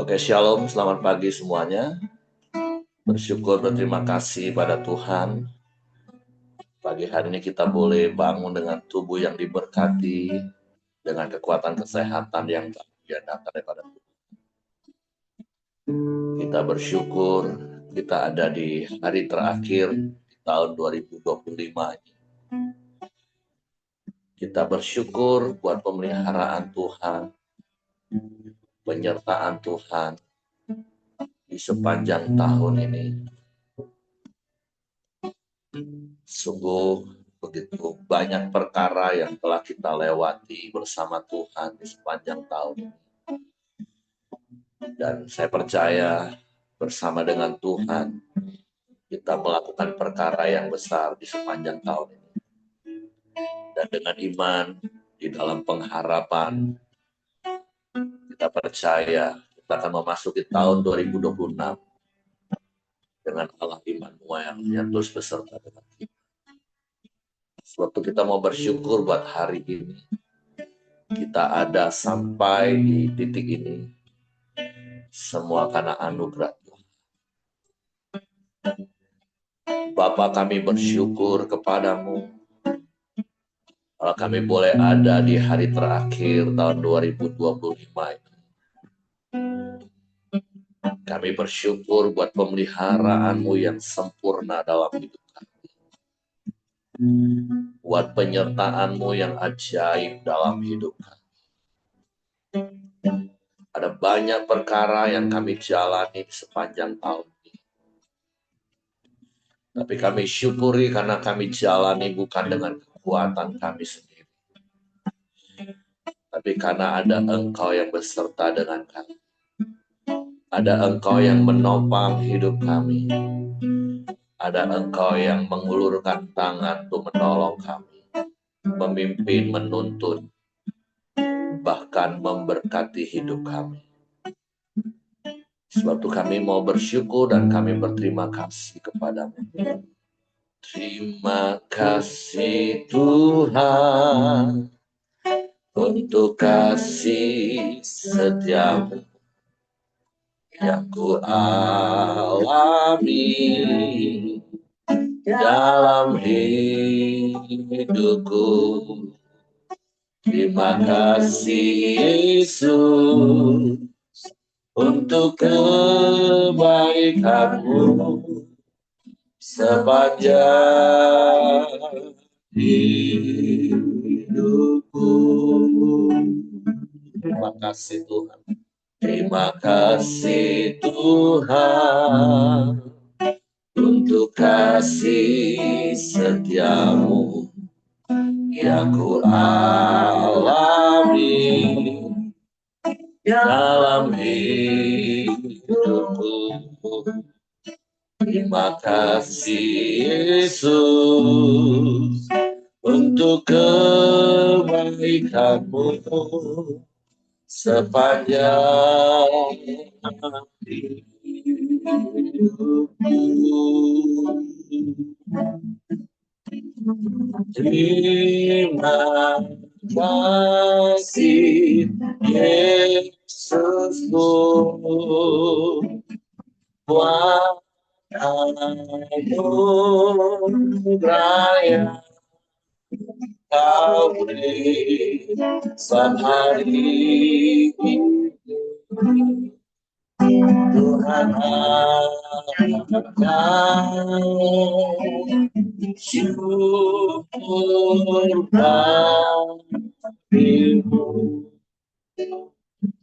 Oke, shalom, selamat pagi semuanya. Bersyukur, berterima kasih pada Tuhan. Pagi hari ini kita boleh bangun dengan tubuh yang diberkati, dengan kekuatan kesehatan yang datang daripada Tuhan. Kita bersyukur, kita ada di hari terakhir di tahun 2025 ini. Kita bersyukur buat pemeliharaan Tuhan, penyertaan Tuhan di sepanjang tahun ini. Sungguh begitu banyak perkara yang telah kita lewati bersama Tuhan di sepanjang tahun ini. Dan saya percaya bersama dengan Tuhan kita melakukan perkara yang besar di sepanjang tahun ini. Dan dengan iman di dalam pengharapan kita percaya kita akan memasuki tahun 2026 dengan Allah Immanuel yang terus beserta dengan kita. Waktu kita mau bersyukur buat hari ini, kita ada sampai di titik ini, semua karena anugerah Tuhan. Bapa, kami bersyukur kepadamu, kalau kami boleh ada di hari terakhir tahun 2025 ini. Kami bersyukur buat pemeliharaanmu yang sempurna dalam hidup kami. Buat penyertaanmu yang ajaib dalam hidup kami. Ada banyak perkara yang kami jalani di sepanjang tahun ini. Tapi kami syukuri karena kami jalani bukan dengan kekuatan kami sendiri. Tapi karena ada Engkau yang beserta dengan kami. Ada Engkau yang menopang hidup kami. Ada Engkau yang mengulurkan tangan untuk menolong kami. Memimpin, menuntun, bahkan memberkati hidup kami. Sebab itu kami mau bersyukur dan kami berterima kasih kepadamu. Terima kasih Tuhan untuk kasih setiamu yang ku alami dalam hidupku. Terima kasih Yesus untuk kebaikanmu sepanjang hidupku. Terima kasih Tuhan. Terima kasih Tuhan untuk kasih setiamu yang ku alami dalam hidupku. Terima kasih Yesus untuk kebaikanmu sepanjang hidupku. Terima kasih Yesusku buat anugerah yang Kau beri sehari ini. Tuhan akan syukur padamu.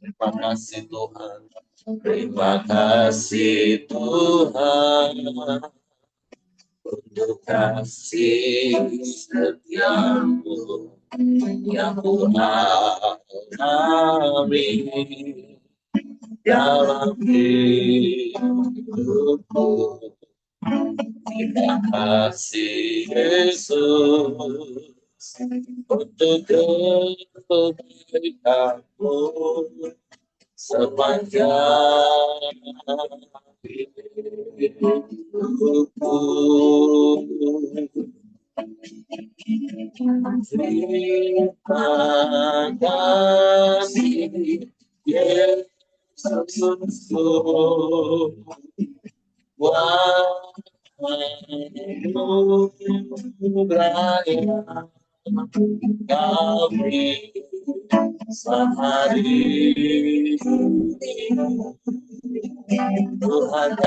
Terima kasih Tuhan. Terima kasih Tuhan untuk kasih setiamu yang ku alami dalam hidupku. Terima kasih Yesus untuk kebaikanmu sepanjang hidupku. Terima kasih Yesus kami sehari Tuhan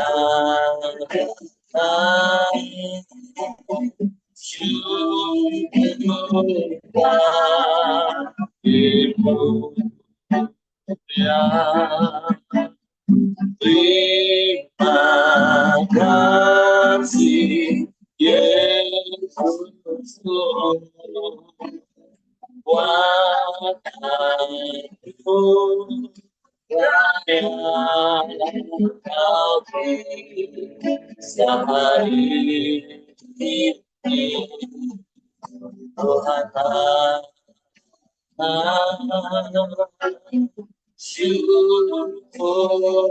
Ibu ya terima kasih Yesus buat aku yang kau sehari ini Tuhan syukur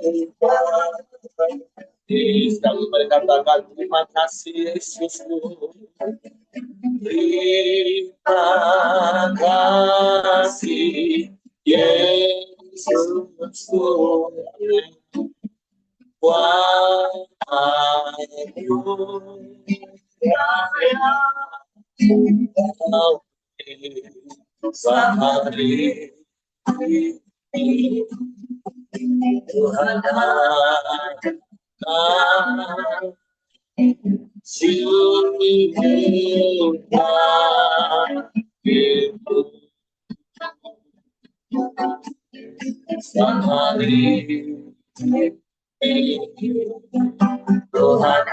sedang berkatakan terima kasih Yesus, terima kasih Yesus buat aku sehari Tuhan syukur itu sehari Tuhan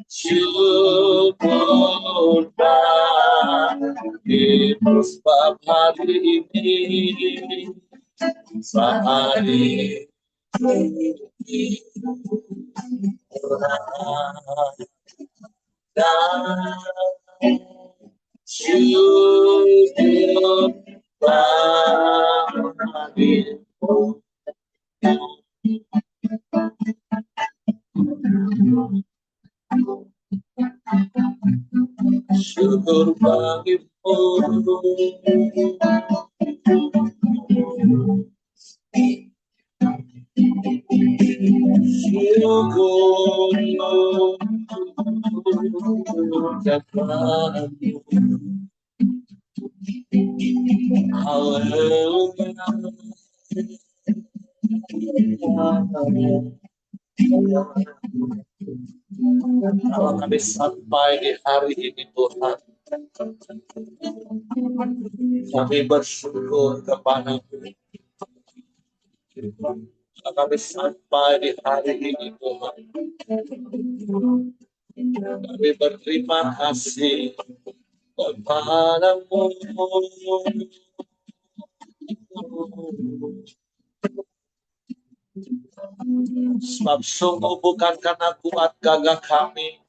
syukur itu sebab hari ini sehari syukur bagimu syukur bagimu kalau kami sampai di hari ini Tuhan, kami bersyukur kepada-Mu. Kalau kami sampai di hari ini Tuhan, kami berterima kasih kepada-Mu. Sebab sungguh bukan karena kuat gagah kami,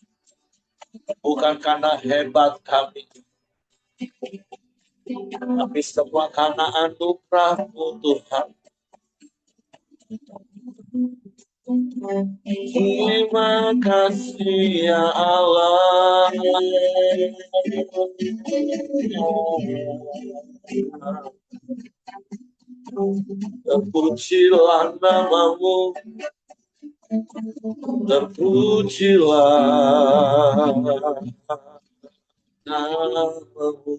bukan karena hebat kami, tapi semua karena anugerah-Mu Tuhan. Terima kasih ya Allah. Terpujilah nama-Mu, terpujilah nama-Mu.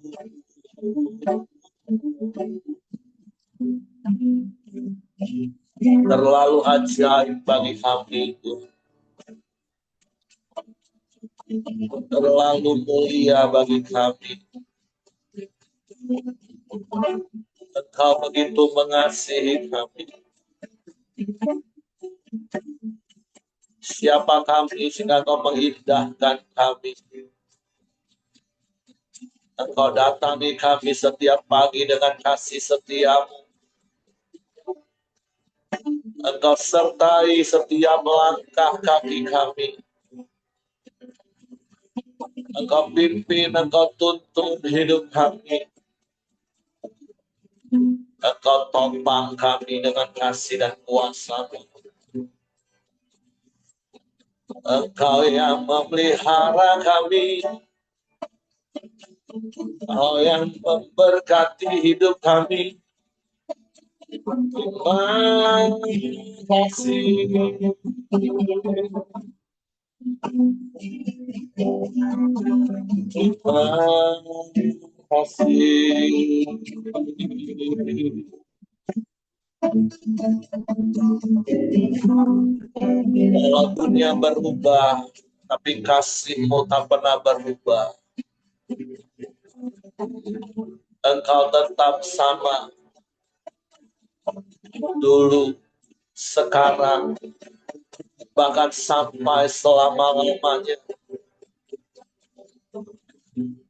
Terlalu ajaib bagi kami itu, terlalu mulia bagi kami. Engkau begitu mengasihi kami. Siapa kami sehingga Engkau mengindahkan kami? Engkau datangi kami setiap pagi dengan kasih setia-Mu. Engkau sertai setiap langkah kaki kami. Engkau pimpin, Engkau tuntun hidup kami. Engkau topang kami dengan kasih dan kuasa-Mu. Engkau yang memelihara kami. Kau yang memberkati hidup kami. Terima kasih. Terima kasih. Walau dunia berubah, tapi kasih-Mu tak pernah berubah. Engkau tetap sama dulu, sekarang, bahkan sampai selama-lamanya.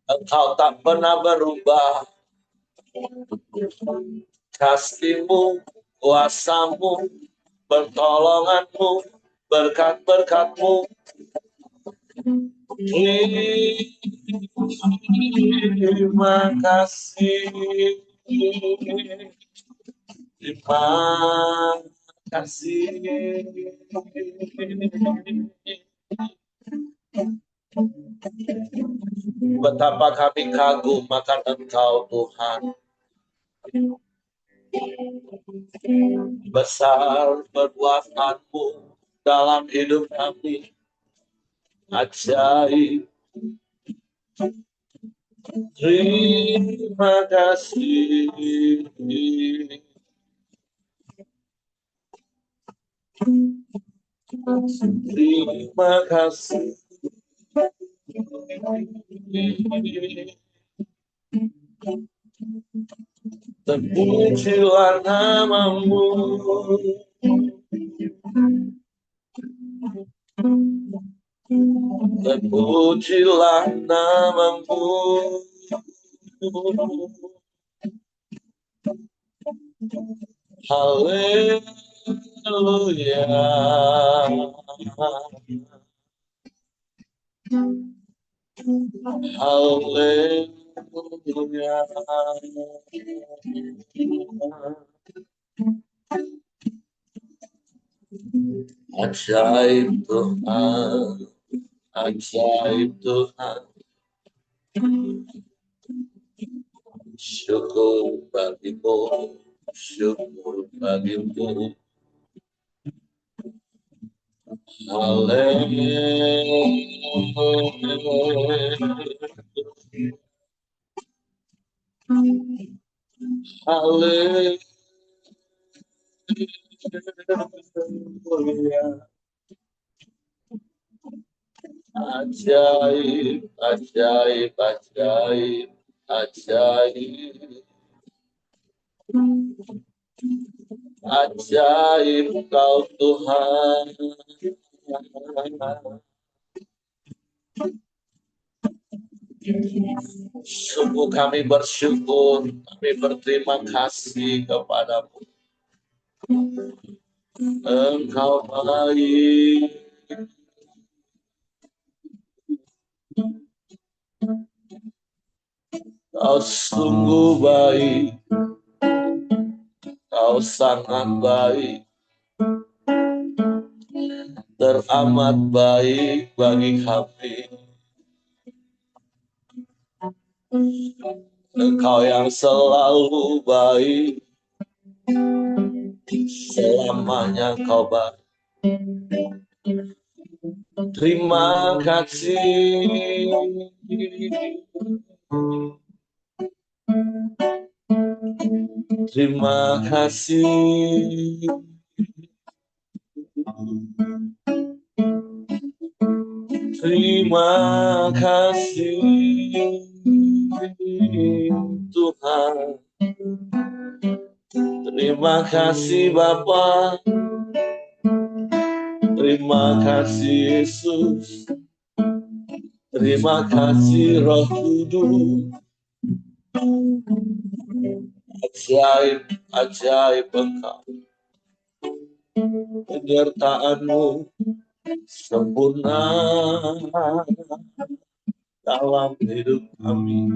Engkau tak pernah berubah. Kasih-Mu, kuasa-Mu, pertolongan-Mu, berkat-berkat-Mu. Terima kasih. Terima kasih. Betapa kami kagum akan Engkau, Tuhan. Besar perbuatan-Mu dalam hidup kami. Ajaib. Terima kasih. Terima kasih. Terpujilah nama-Mu. Terpujilah nama-Mu. Haleluya. Haleluya. Ajaib Tuhan, ajaib Tuhan. Syukur bagi-Mu, syukur bagi-Mu. Haleluya. Ajaib, ajaib, ajaib, ajaib. Ajaib Kau Tuhan. Sungguh kami bersyukur, kami berterima kasih kepada-Mu. Engkau baik. Kau sungguh baik. Kau sangat baik. Teramat baik bagi kami. Engkau yang selalu baik. Selamanya Kau baik. Terima kasih. Terima kasih. Terima kasih Tuhan. Terima kasih Bapa. Terima kasih Yesus. Terima kasih Roh Kudus. Ajaib, ajaib Engkau. Penyertaan-Mu sempurna dalam hidup kami.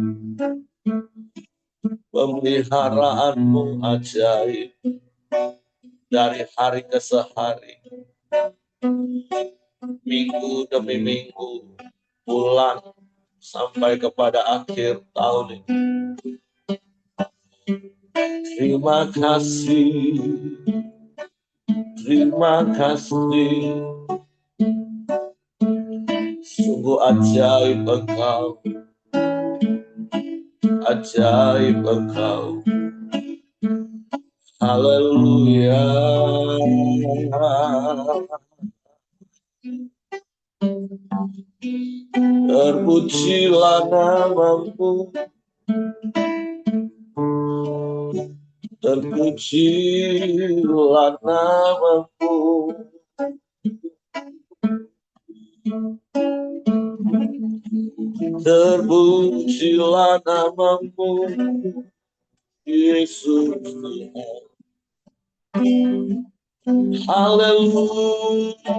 Pemeliharaan-Mu ajaib dari hari ke hari, minggu demi minggu, bulan sampai kepada akhir tahun ini. Terima kasih, terima kasih. Sungguh ajaib Engkau, ajaib Engkau. Haleluya. Terpujilah namamu, terpujilah namamu. Terpujilah namamu, Yesus. Haleluya,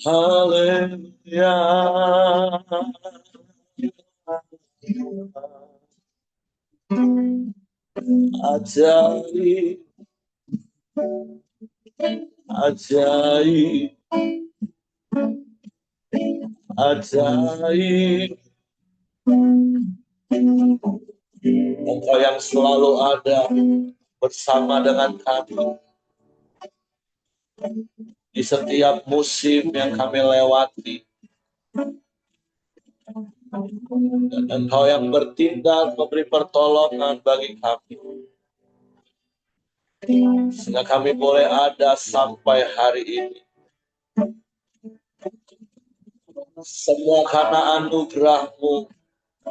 haleluya. Ajaib, ajaib, ajaib. Engkau yang selalu ada bersama dengan kami di setiap musim yang kami lewati. Dan Engkau yang bertindak memberi pertolongan bagi kami, sehingga kami boleh ada sampai hari ini. Semua karena anugerah-Mu,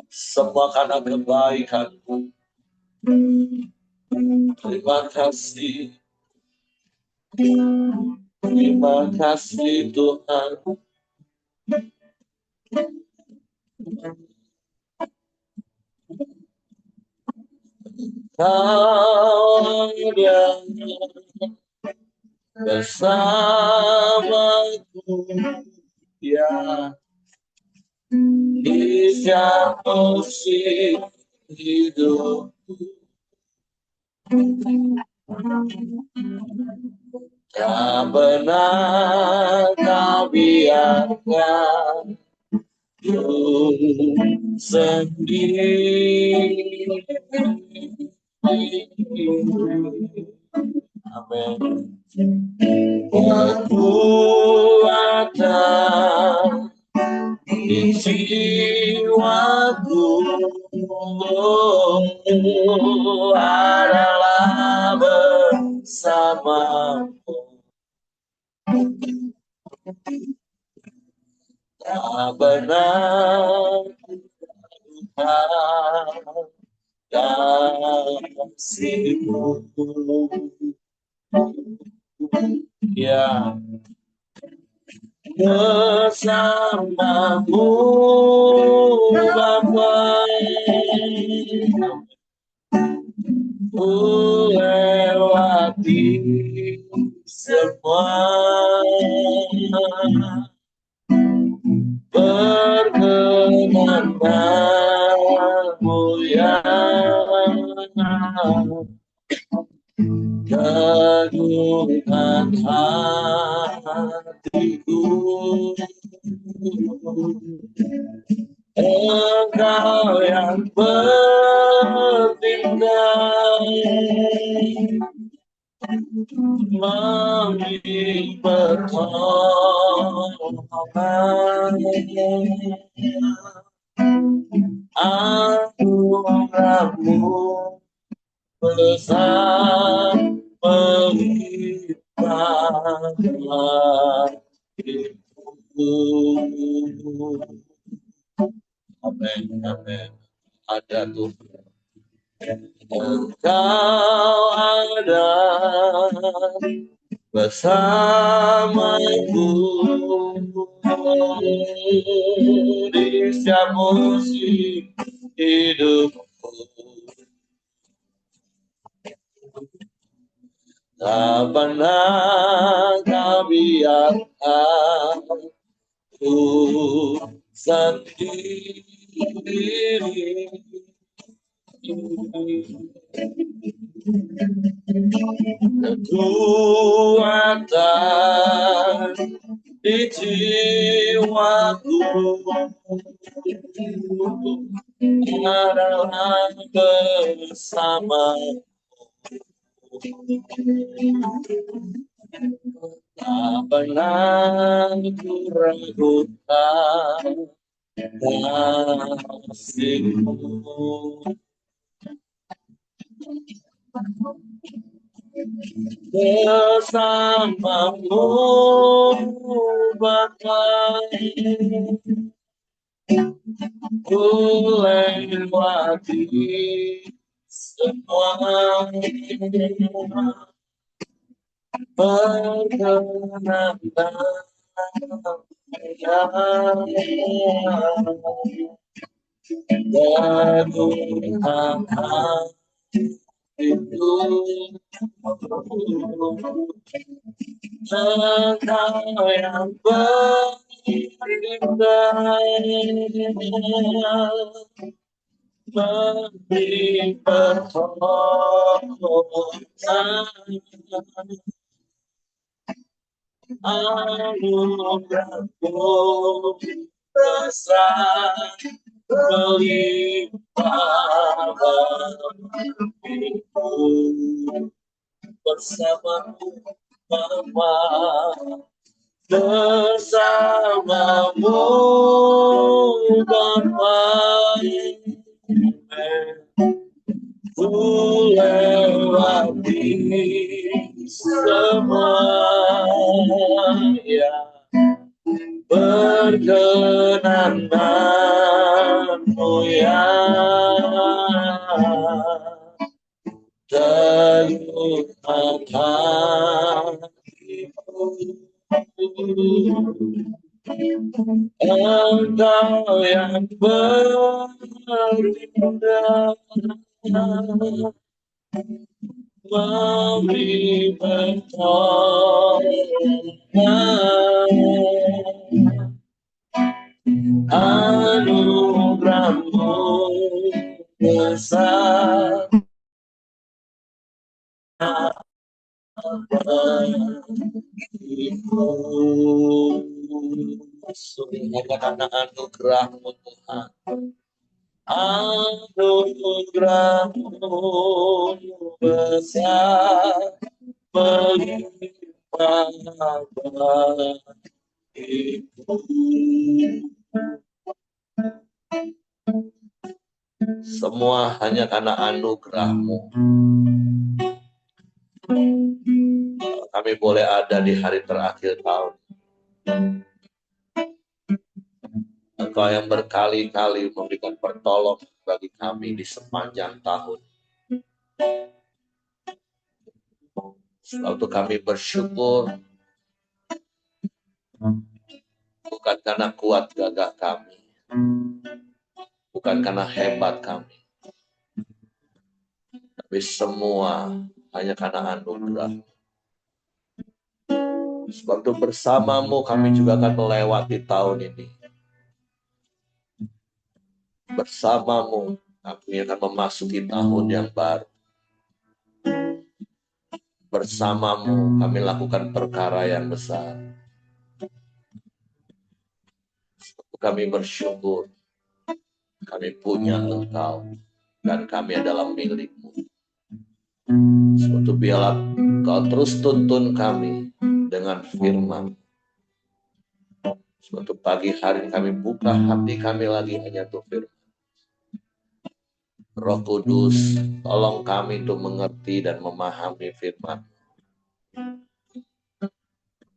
semua karena kebaikan-Mu. Terima kasih, terima kasih Tuhan. Kau ada bersamaku, ya, di setiap musim hidup. Tak pernah Kau biarkan ku sendiri. Amin. Kekuatan di jiwaku adalah bersamamu. Tak pernah kasih-Mu, ya, bersamamu Bapa. Ku lewati semua perkenan-Mu, ya, teguhkan hatiku. Engkau yang bertindak memberi pertolongan. Anugerah-Mu besar melimpah hidupku. Amin, amin. Ada Tuhan. Engkau ada bersamaku di setiap musim hidupku. Tak pernah Kau biarkan ku sendiri. kekuatan di jiwaku adalah bersama. Tak pernah ku ragukan kasihmu. Bersamamu bahkan ku lewati semua perkenanan yang Tuhan itu Engkau yang berindah memberi pertolongan anugerahmu besar melimpah bagiku bersamamu Bapa, bersamamu Bapa, ku lewati semua yang perkenananmu yang teguh hatiku. Engkau yang berindah memberi pertolongan anugerahmu besar bagiku. Sungguh karena anugerahmu Tuhan, anugerahmu besar melimpah bagiku. Semua hanya karena anugerahmu. Kami boleh ada di hari terakhir tahun. Engkau yang berkali-kali memberikan pertolongan bagi kami di sepanjang tahun. Waktu kami bersyukur, bukan karena kuat gagah kami, bukan karena hebat kami, tapi semua hanya karena anugerah. Sebab itu bersamamu kami juga akan melewati tahun ini. Bersamamu kami akan memasuki tahun yang baru. Bersamamu kami lakukan perkara yang besar. Kami bersyukur, kami punya Engkau, dan kami adalah milik-Mu. Suatu biarlah Kau terus tuntun kami dengan firman. Suatu pagi hari kami buka hati kami lagi hanya untuk firman. Roh Kudus, tolong kami untuk mengerti dan memahami firman.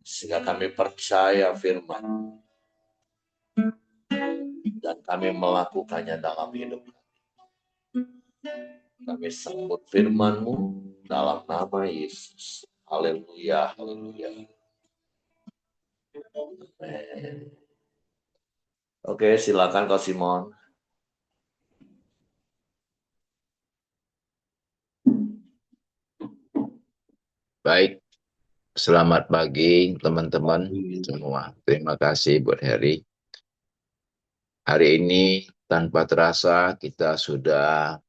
Sehingga kami percaya firman. Dan kami melakukannya dalam hidup kami. Kami sambut firman-Mu dalam nama Yesus. Haleluya, haleluya. Amen. Oke, silakan Kak Simon. Baik, selamat pagi teman-teman semua. Terima kasih buat Heri. Hari ini tanpa terasa kita sudah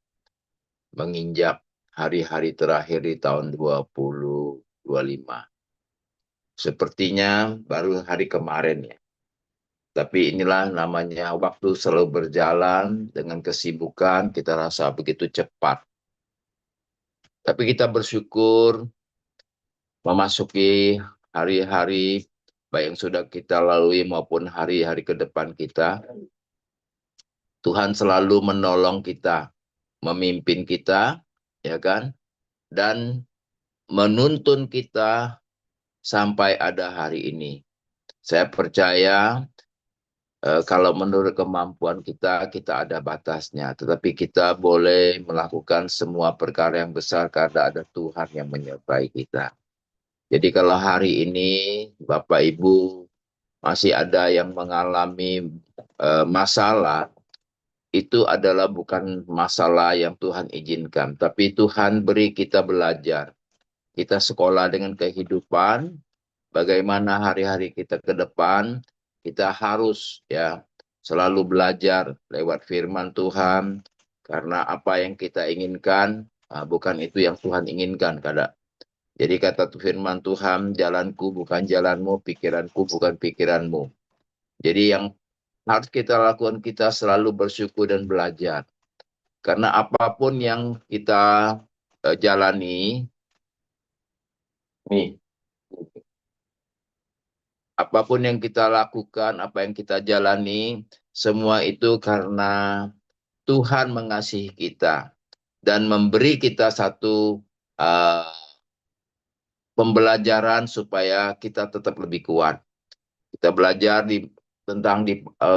menginjak hari-hari terakhir di tahun 2025. Sepertinya baru hari kemarin ya. Tapi inilah namanya waktu selalu berjalan dengan kesibukan, kita rasa begitu cepat. Tapi kita bersyukur memasuki hari-hari baik yang sudah kita lalui maupun hari-hari ke depan kita. Tuhan selalu menolong kita, memimpin kita, ya kan? Dan menuntun kita sampai ada hari ini. Saya percaya kalau menurut kemampuan kita, kita ada batasnya. Tetapi kita boleh melakukan semua perkara yang besar karena ada Tuhan yang menyertai kita. Jadi kalau hari ini Bapak Ibu masih ada yang mengalami masalah, itu adalah bukan masalah yang Tuhan izinkan. Tapi Tuhan beri kita belajar. Kita sekolah dengan kehidupan, bagaimana hari-hari kita ke depan, kita harus ya selalu belajar lewat firman Tuhan, karena apa yang kita inginkan bukan itu yang Tuhan inginkan. Jadi kata firman Tuhan, jalanku bukan jalanmu, pikiranku bukan pikiranmu. Jadi yang harus kita lakukan, kita selalu bersyukur dan belajar. Karena apapun yang kita jalani, nih, apapun yang kita lakukan, apa yang kita jalani, semua itu karena Tuhan mengasihi kita dan memberi kita satu uh, pembelajaran supaya kita tetap lebih kuat. Kita belajar tentang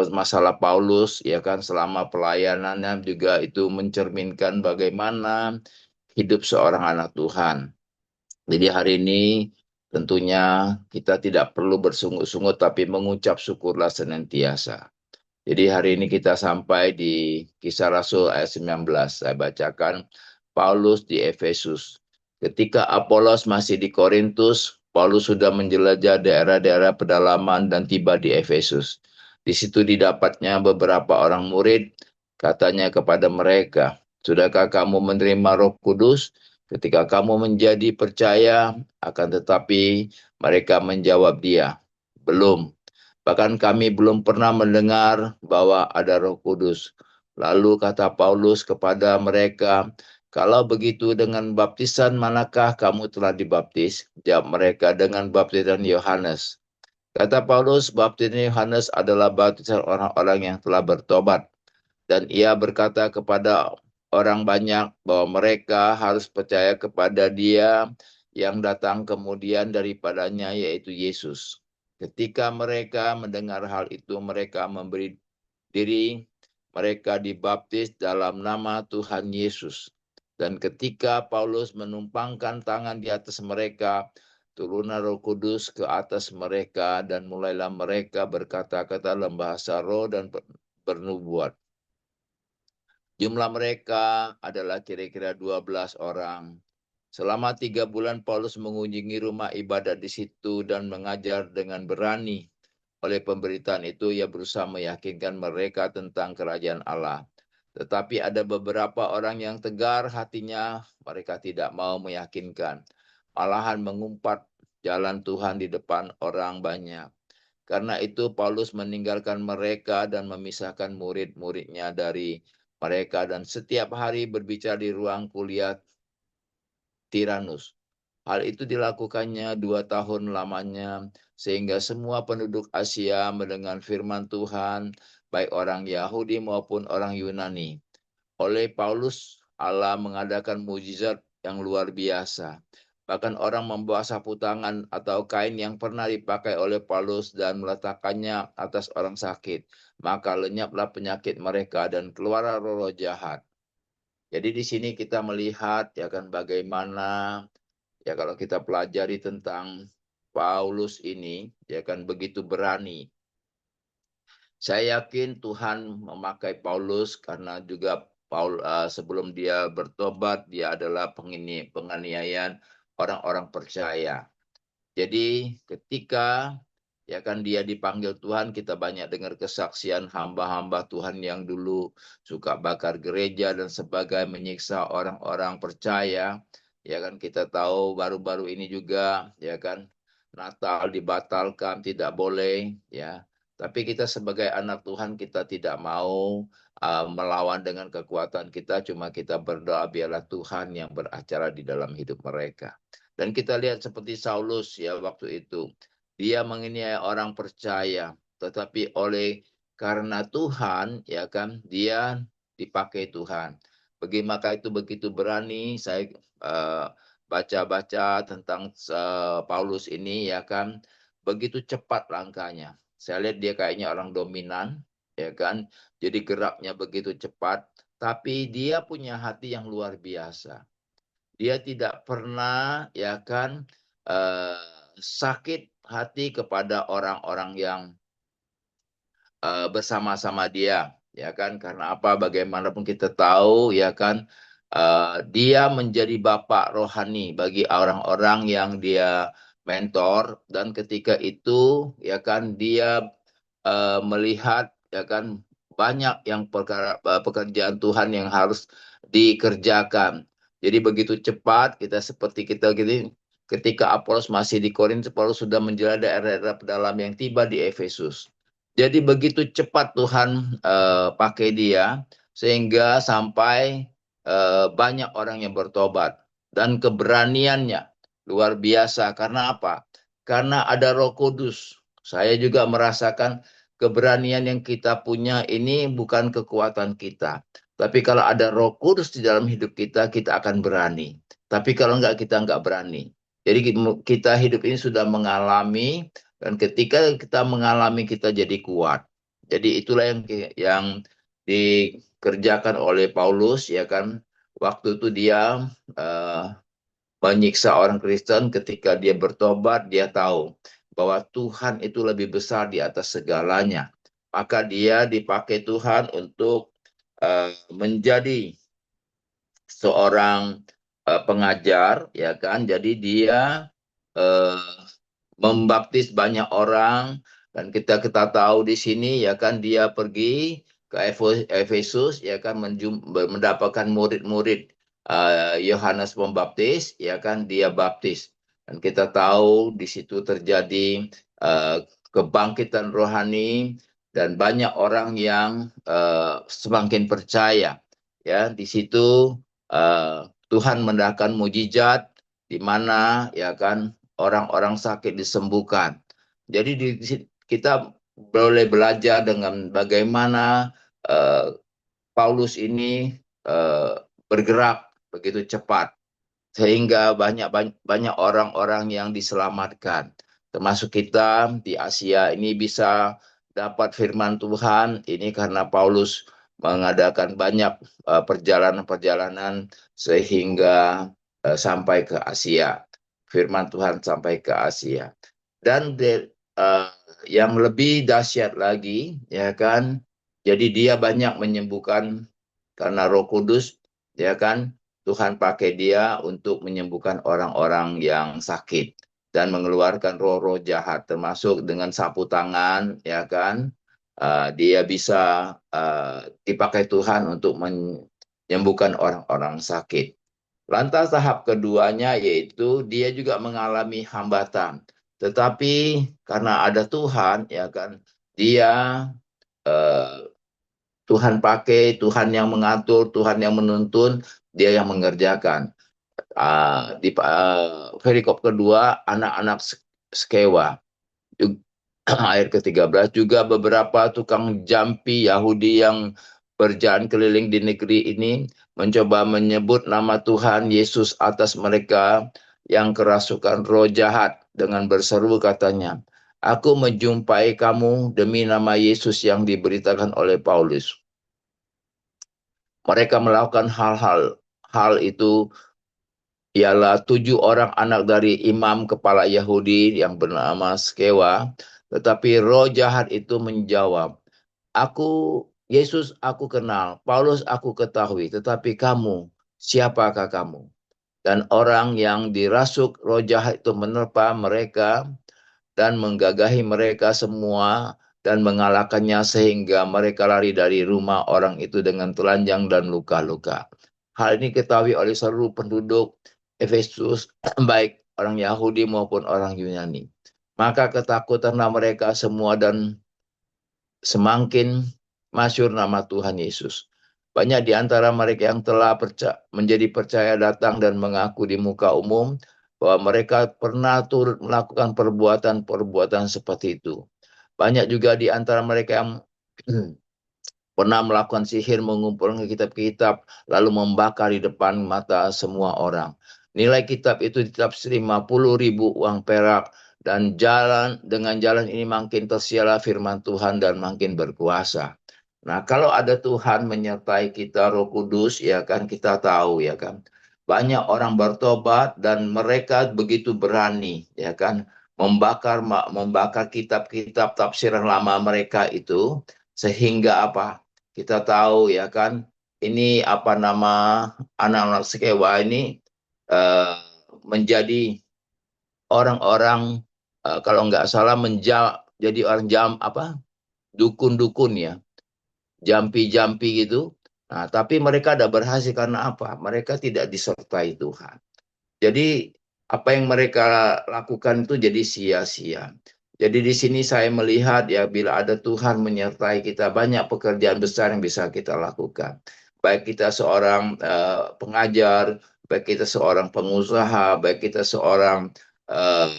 masalah Paulus, ya kan, selama pelayanannya juga itu mencerminkan bagaimana hidup seorang anak Tuhan. Jadi hari ini tentunya kita tidak perlu bersungut-sungut tapi mengucap syukurlah senantiasa. Jadi hari ini kita sampai di Kisah Rasul ayat 19. Saya bacakan Paulus di Efesus. Ketika Apolos masih di Korintus, Paulus sudah menjelajah daerah-daerah pedalaman dan tiba di Efesus. Di situ didapatnya beberapa orang murid, katanya kepada mereka, "Sudahkah kamu menerima Roh Kudus ketika kamu menjadi percaya?" Akan tetapi mereka menjawab dia, "Belum. Bahkan kami belum pernah mendengar bahwa ada Roh Kudus." Lalu kata Paulus kepada mereka, "Kalau begitu dengan baptisan manakah kamu telah dibaptis?" Jawab mereka, "Dengan baptisan Yohanes." Kata Paulus, baptisan Yohanes adalah baptisan orang-orang yang telah bertobat. Dan ia berkata kepada orang banyak bahwa mereka harus percaya kepada dia yang datang kemudian daripadanya, yaitu Yesus. Ketika mereka mendengar hal itu, mereka memberi diri, mereka dibaptis dalam nama Tuhan Yesus. Dan ketika Paulus menumpangkan tangan di atas mereka, turunlah Roh Kudus ke atas mereka, dan mulailah mereka berkata-kata dalam bahasa roh dan bernubuat. Jumlah mereka adalah kira-kira 12 orang. Selama 3 bulan Paulus mengunjungi rumah ibadat di situ dan mengajar dengan berani. Oleh pemberitaan itu ia berusaha meyakinkan mereka tentang kerajaan Allah. Tetapi ada beberapa orang yang tegar hatinya, mereka tidak mau meyakinkan. Malahan mengumpat jalan Tuhan di depan orang banyak. Karena itu Paulus meninggalkan mereka dan memisahkan murid-muridnya dari mereka dan setiap hari berbicara di ruang kuliah Tiranus. Hal itu dilakukannya 2 tahun lamanya, sehingga semua penduduk Asia mendengar firman Tuhan, baik orang Yahudi maupun orang Yunani. Oleh Paulus, Allah mengadakan mujizat yang luar biasa. Bahkan orang membawa sapu tangan atau kain yang pernah dipakai oleh Paulus dan meletakkannya atas orang sakit. Maka lenyaplah penyakit mereka dan keluarlah roh-roh jahat. Jadi di sini kita melihat ya kan bagaimana ya kalau kita pelajari tentang Paulus ini ya kan begitu berani. Saya yakin Tuhan memakai Paulus karena juga sebelum dia bertobat dia adalah penganiayaan orang-orang percaya. Jadi ketika ya kan dia dipanggil Tuhan. Kita banyak dengar kesaksian hamba-hamba Tuhan yang dulu suka bakar gereja dan sebagainya, menyiksa orang-orang percaya. Ya kan kita tahu baru-baru ini juga, ya kan, Natal dibatalkan, tidak boleh, ya. Tapi kita sebagai anak Tuhan, kita tidak mau melawan dengan kekuatan kita, cuma kita berdoa biarlah Tuhan yang beracara di dalam hidup mereka. Dan kita lihat seperti Saulus ya waktu itu. Dia menganiaya orang percaya, tetapi karena Tuhan, ya kan, dia dipakai Tuhan. Maka itu begitu berani. Saya baca-baca tentang Paulus ini, ya kan, begitu cepat langkahnya. Saya lihat dia kayaknya orang dominan, ya kan, jadi geraknya begitu cepat, tapi dia punya hati yang luar biasa. Dia tidak pernah, ya kan, sakit hati kepada orang-orang yang bersama-sama dia, ya kan? Karena apa? Bagaimanapun kita tahu, ya kan, dia menjadi bapak rohani bagi orang-orang yang dia mentor, dan ketika itu, ya kan, dia melihat, ya kan, banyak yang pekerjaan Tuhan yang harus dikerjakan. Jadi begitu cepat kita gini, ketika Apolos masih di Korintus, Paulus sudah menjelajah daerah-daerah pedalaman yang tiba di Efesus. Jadi begitu cepat Tuhan pakai dia sehingga sampai banyak orang yang bertobat, dan keberaniannya luar biasa. Karena apa? Karena ada Roh Kudus. Saya juga merasakan keberanian yang kita punya ini bukan kekuatan kita. Tapi kalau ada Roh Kudus di dalam hidup kita, kita akan berani. Tapi kalau enggak, kita enggak berani. Jadi kita hidup ini sudah mengalami, dan ketika kita mengalami, kita jadi kuat. Jadi itulah yang dikerjakan oleh Paulus, ya kan. Waktu itu dia menyiksa orang Kristen. Ketika dia bertobat, dia tahu bahwa Tuhan itu lebih besar di atas segalanya. Maka dia dipakai Tuhan untuk menjadi seorang pengajar, ya kan. Jadi dia uh, membaptis banyak orang, dan kita tahu di sini, ya kan, dia pergi ke Efesus, ya kan, mendapatkan murid-murid Yohanes Pembaptis, ya kan, dia baptis, dan kita tahu di situ terjadi kebangkitan rohani, dan banyak orang yang semakin percaya, ya. Di situ Tuhan mendapatkan mujizat, di mana, ya kan, orang-orang sakit disembuhkan. Jadi kita boleh belajar dengan bagaimana Paulus ini bergerak begitu cepat, sehingga banyak orang-orang yang diselamatkan. Termasuk kita di Asia ini bisa dapat firman Tuhan, ini karena Paulus mengadakan banyak perjalanan-perjalanan sehingga sampai ke Asia. Firman Tuhan sampai ke Asia. Dan yang lebih dahsyat lagi, ya kan, jadi dia banyak menyembuhkan karena Roh Kudus, ya kan, Tuhan pakai dia untuk menyembuhkan orang-orang yang sakit dan mengeluarkan roh-roh jahat, termasuk dengan sapu tangan, ya kan. Dia bisa dipakai Tuhan untuk menyembuhkan orang-orang sakit. Lantas tahap keduanya yaitu dia juga mengalami hambatan. Tetapi karena ada Tuhan, ya kan, dia eh, Tuhan pakai, Tuhan yang mengatur, Tuhan yang menuntun, dia yang mengerjakan. Di perikop kedua, anak-anak Skewa. Ayat ke-13, juga beberapa tukang jampi Yahudi yang berjalan keliling di negeri ini mencoba menyebut nama Tuhan Yesus atas mereka yang kerasukan roh jahat, dengan berseru katanya, "Aku menjumpai kamu demi nama Yesus yang diberitakan oleh Paulus." Mereka melakukan hal itu, ialah 7 orang anak dari imam kepala Yahudi yang bernama Skewa. Tetapi roh jahat itu menjawab, Yesus aku kenal, Paulus aku ketahui, tetapi kamu, siapakah kamu? Dan orang yang dirasuk roh jahat itu menerpa mereka dan menggagahi mereka semua dan mengalahkannya sehingga mereka lari dari rumah orang itu dengan telanjang dan luka-luka. Hal ini ketahui oleh seluruh penduduk Efesus, baik orang Yahudi maupun orang Yunani. Maka ketakutanlah mereka semua dan semakin masyhur nama Tuhan Yesus. Banyak di antara mereka yang telah menjadi percaya datang dan mengaku di muka umum bahwa mereka pernah turut melakukan perbuatan-perbuatan seperti itu. Banyak juga di antara mereka yang pernah melakukan sihir, mengumpulkan kitab-kitab, lalu membakar di depan mata semua orang. Nilai kitab itu ditafsir 50.000 uang perak, dan dengan jalan ini makin tersiarlah firman Tuhan dan makin berkuasa. Nah, kalau ada Tuhan menyertai kita, Roh Kudus, ya kan, kita tahu, ya kan, banyak orang bertobat dan mereka begitu berani, ya kan, membakar kitab-kitab tafsiran lama mereka itu, sehingga apa? Kita tahu, ya kan, ini apa nama anak-anak Sekewa ini eh, menjadi orang-orang, kalau nggak salah jadi orang dukun-dukun, ya, jampi-jampi gitu. Nah, tapi mereka ada berhasil karena apa? Mereka tidak disertai Tuhan. Jadi apa yang mereka lakukan itu jadi sia-sia. Jadi di sini saya melihat, ya, bila ada Tuhan menyertai kita, banyak pekerjaan besar yang bisa kita lakukan. Baik kita seorang pengajar, baik kita seorang pengusaha, baik kita seorang eh,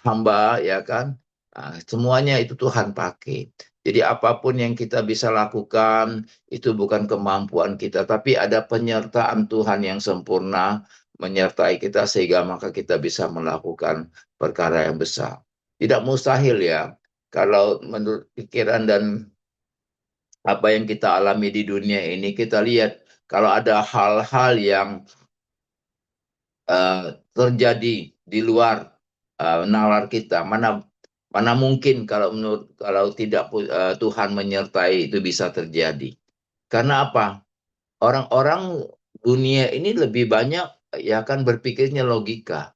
hamba, ya kan. Nah, semuanya itu Tuhan pakai. Jadi apapun yang kita bisa lakukan itu bukan kemampuan kita, tapi ada penyertaan Tuhan yang sempurna menyertai kita sehingga maka kita bisa melakukan perkara yang besar. Tidak mustahil, ya, kalau menurut pikiran dan apa yang kita alami di dunia ini, kita lihat kalau ada hal-hal yang terjadi di luar nalar kita, mana mungkin kalau tidak Tuhan menyertai itu bisa terjadi. Karena apa? Orang-orang dunia ini lebih banyak, ya kan, berpikirnya logika.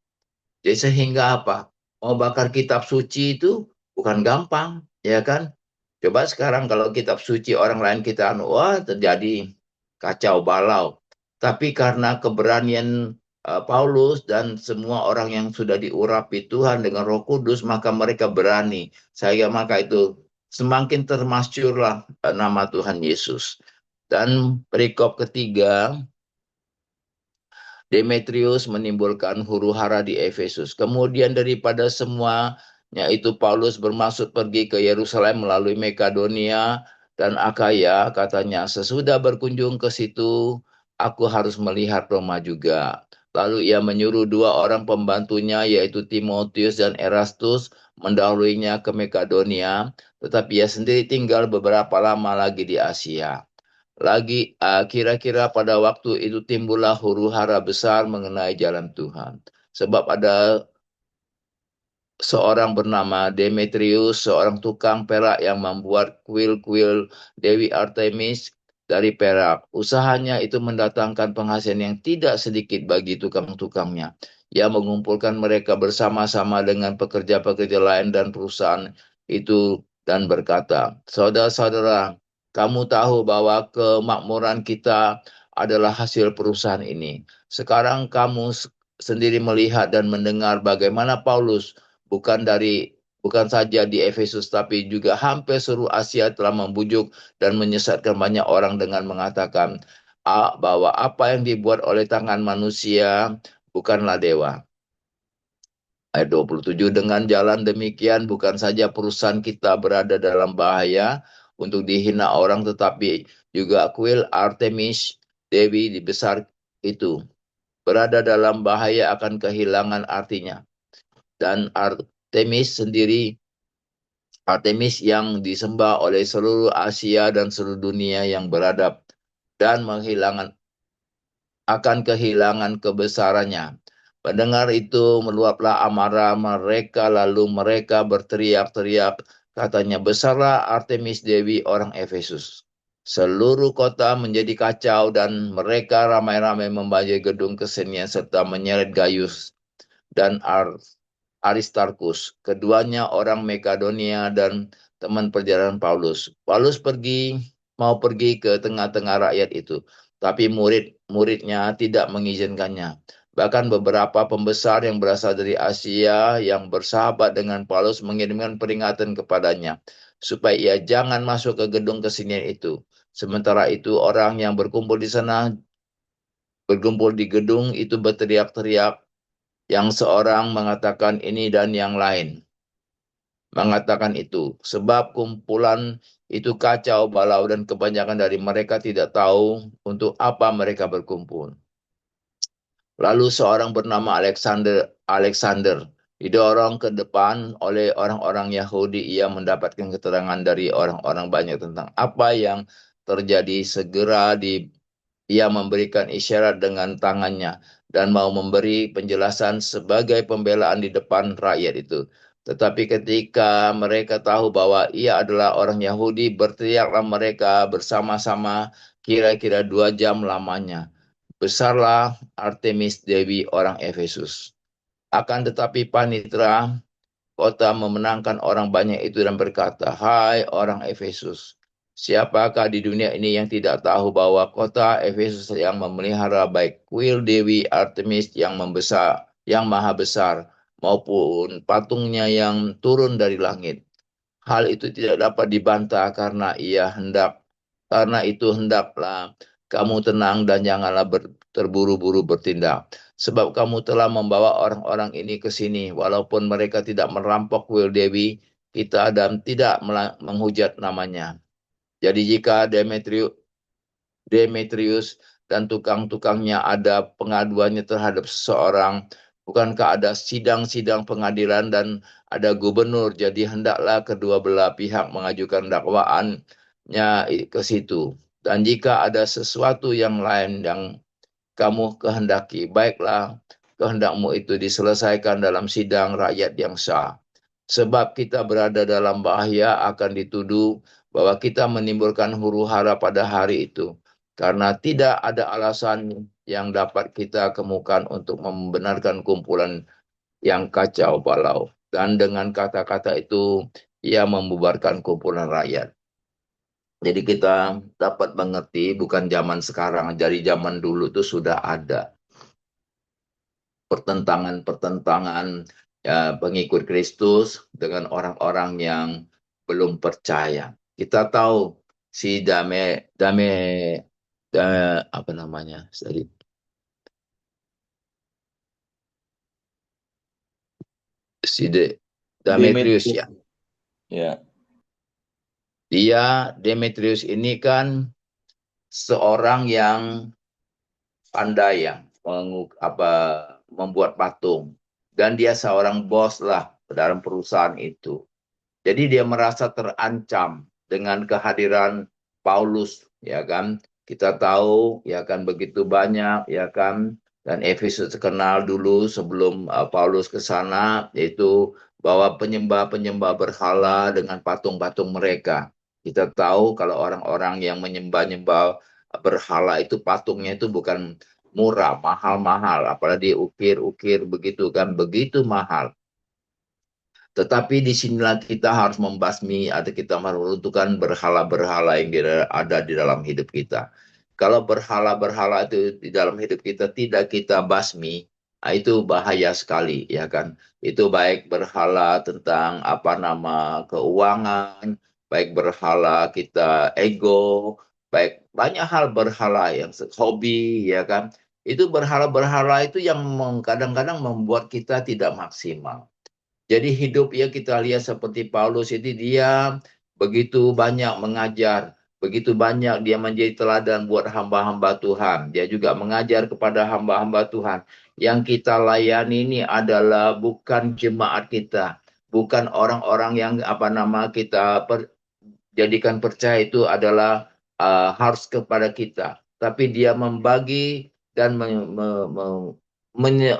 Jadi sehingga apa? Mau bakar kitab suci itu bukan gampang, ya kan? Coba sekarang kalau kitab suci orang lain kita wah, terjadi kacau balau. Tapi karena keberanian Paulus dan semua orang yang sudah diurapi Tuhan dengan Roh Kudus, maka mereka berani. Sehingga maka itu semakin termasyurlah nama Tuhan Yesus. Dan perikop ketiga, Demetrius menimbulkan huru-hara di Efesus. Kemudian daripada semuanya itu Paulus bermaksud pergi ke Yerusalem melalui Makedonia dan Akaya. Katanya, sesudah berkunjung ke situ, aku harus melihat Roma juga. Lalu ia menyuruh dua orang pembantunya, yaitu Timotius dan Erastus, mendahuluinya ke Makedonia, tetapi ia sendiri tinggal beberapa lama lagi di Asia. Kira-kira pada waktu itu timbullah huru-hara besar mengenai jalan Tuhan. Sebab ada seorang bernama Demetrius, seorang tukang perak yang membuat kuil-kuil Dewi Artemis dari perak. Usahanya itu mendatangkan penghasilan yang tidak sedikit bagi tukang-tukangnya. Ia mengumpulkan mereka bersama-sama dengan pekerja-pekerja lain dan perusahaan itu dan berkata, saudara-saudara, kamu tahu bahwa kemakmuran kita adalah hasil perusahaan ini. Sekarang kamu sendiri melihat dan mendengar bagaimana Paulus bukan saja di Efesus tapi juga hampir seluruh Asia telah membujuk dan menyesatkan banyak orang dengan mengatakan bahwa apa yang dibuat oleh tangan manusia bukanlah dewa. Ayat 27, dengan jalan demikian bukan saja perusahaan kita berada dalam bahaya untuk dihina orang, tetapi juga kuil Artemis, Dewi besar itu, berada dalam bahaya akan kehilangan artinya. Dan Artemis yang disembah oleh seluruh Asia dan seluruh dunia yang beradab dan akan kehilangan kebesarannya. Mendengar itu meluaplah amarah mereka, lalu mereka berteriak-teriak, katanya, besarlah Artemis Dewi orang Efesus. Seluruh kota menjadi kacau dan mereka ramai-ramai membajai gedung kesenian serta menyeret Gaius dan Aristarkus. Keduanya orang Makedonia dan teman perjalanan Paulus. Paulus mau pergi ke tengah-tengah rakyat itu, tapi murid-muridnya tidak mengizinkannya. Bahkan beberapa pembesar yang berasal dari Asia yang bersahabat dengan Paulus mengirimkan peringatan kepadanya supaya ia jangan masuk ke gedung kesenian itu. Sementara itu orang yang berkumpul di gedung itu berteriak-teriak, yang seorang mengatakan ini dan yang lain mengatakan itu. Sebab kumpulan itu kacau balau dan kebanyakan dari mereka tidak tahu untuk apa mereka berkumpul. Lalu seorang bernama Alexander didorong ke depan oleh orang-orang Yahudi. Ia mendapatkan keterangan dari orang-orang banyak tentang apa yang terjadi. Ia memberikan isyarat dengan tangannya dan mau memberi penjelasan sebagai pembelaan di depan rakyat itu. Tetapi ketika mereka tahu bahwa ia adalah orang Yahudi, berteriaklah mereka bersama-sama kira-kira 2 jam lamanya. Besarlah Artemis Dewi orang Efesus. Akan tetapi panitera kota memenangkan orang banyak itu dan berkata, "Hai orang Efesus, siapakah di dunia ini yang tidak tahu bahwa kota Efesus yang memelihara baik kuil Dewi Artemis yang membesar, yang maha besar, maupun patungnya yang turun dari langit. Hal itu tidak dapat dibantah karena itu hendaklah kamu tenang dan janganlah terburu-buru bertindak. Sebab kamu telah membawa orang-orang ini ke sini, walaupun mereka tidak merampok kuil Dewi kita dan tidak menghujat namanya. Jadi jika Demetrius dan tukang-tukangnya ada pengaduannya terhadap seseorang, bukankah ada sidang-sidang pengadilan dan ada gubernur, jadi hendaklah kedua belah pihak mengajukan dakwaannya ke situ. Dan jika ada sesuatu yang lain yang kamu kehendaki, baiklah kehendakmu itu diselesaikan dalam sidang rakyat yang sah. Sebab kita berada dalam bahaya akan dituduh bahwa kita menimbulkan huru-hara pada hari itu. Karena tidak ada alasan yang dapat kita kemukan untuk membenarkan kumpulan yang kacau balau. Dan dengan kata-kata itu, ia membubarkan kumpulan rakyat. Jadi kita dapat mengerti bukan zaman sekarang, dari zaman dulu itu sudah ada pertentangan-pertentangan ya, pengikut Kristus dengan orang-orang yang belum percaya. Kita tahu si apa namanya tadi, si Demetrius Demetrius. ya. Ya. Demetrius ini kan seorang yang pandai yang membuat patung, dan dia seorang bos lah dalam perusahaan itu. Jadi dia merasa terancam dengan kehadiran Paulus, ya kan? Kita tahu, ya kan, begitu banyak, ya kan? Dan Efesus terkenal dulu sebelum Paulus ke sana, yaitu bahwa penyembah-penyembah berhala dengan patung-patung mereka. Kita tahu kalau orang-orang yang menyembah-nyembah berhala itu patungnya itu bukan murah, mahal-mahal, apalagi diukir-ukir begitu kan, begitu mahal. Tetapi disinilah kita harus membasmi atau kita meruntuhkan berhala-berhala yang ada di dalam hidup kita. Kalau berhala-berhala itu di dalam hidup kita tidak kita basmi, itu bahaya sekali, ya kan? Itu baik berhala tentang keuangan, baik berhala kita ego, baik banyak hal berhala yang hobi, ya kan? Itu berhala-berhala itu yang kadang-kadang membuat kita tidak maksimal. Jadi hidup ya kita lihat seperti Paulus itu, dia begitu banyak mengajar, begitu banyak dia menjadi teladan buat hamba-hamba Tuhan. Dia juga mengajar kepada hamba-hamba Tuhan. Yang kita layani ini adalah bukan jemaat kita, bukan orang-orang yang kita jadikan percaya itu adalah harus kepada kita. Tapi dia membagi dan